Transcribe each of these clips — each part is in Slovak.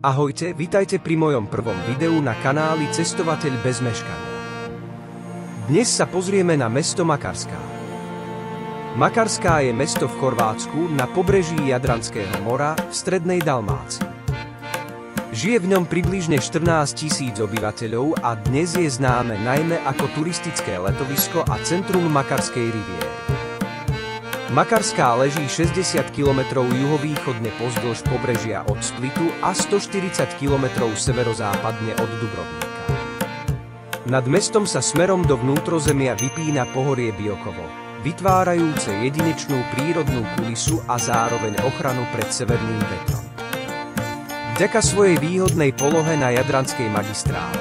Ahojte, vitajte pri mojom prvom videu na kanáli Cestovateľ bez meškania. Dnes sa pozrieme na mesto Makarská. Makarská je mesto v Chorvátsku na pobreží Jadranského mora v strednej Dalmácii. Žije v ňom približne 14 000 obyvateľov a dnes je známe najmä ako turistické letovisko a centrum Makarskej riviéry. Makarská leží 60 km juhovýchodne pozdĺž pobrežia od Splitu a 140 km severozápadne od Dubrovníka. Nad mestom sa smerom do vnútrozemia vypína pohorie Biokovo, vytvárajúce jedinečnú prírodnú kulisu a zároveň ochranu pred severným vetrom. Vďaka svojej výhodnej polohe na Jadranskej magistrále,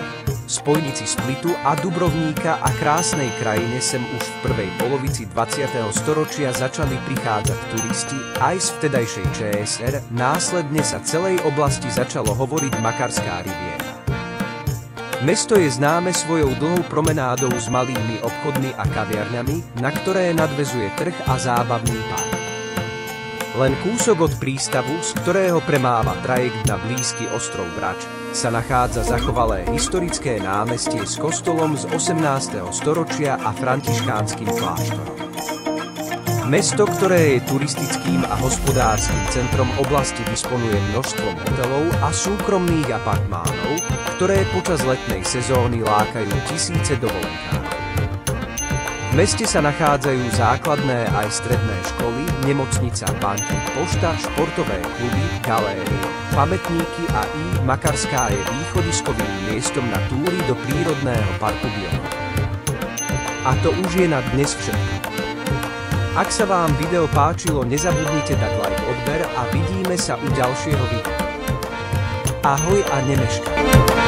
spojnici Splitu a Dubrovníka a krásnej krajine sem už v prvej polovici 20. storočia začali prichádzať turisti aj z vtedajšej ČSR, následne sa celej oblasti začalo hovoriť Makarská riviéra. Mesto je známe svojou dlhou promenádou s malými obchodmi a kaviarňami, na ktoré nadväzuje trh a zábavný park. Len kúsok od prístavu, z ktorého premáva trajekt na blízky ostrov Brač, sa nachádza zachovalé historické námestie s kostolom z 18. storočia a františkánskym kláštorom. Mesto, ktoré je turistickým a hospodárskym centrom oblasti, disponuje množstvom hotelov a súkromných apartmánov, ktoré počas letnej sezóny lákajú tisíce dovolenkárov. V meste sa nachádzajú základné aj stredné školy, nemocnica, banky, pošta, športové kluby, galérie, pamätníky a Makarská je východiskovým miestom na túry do prírodného parku Biokovo. A to už je na dnes všetko. Ak sa vám video páčilo, nezabudnite dať like, odber a vidíme sa u ďalšieho videa. Ahoj a nemeškaj.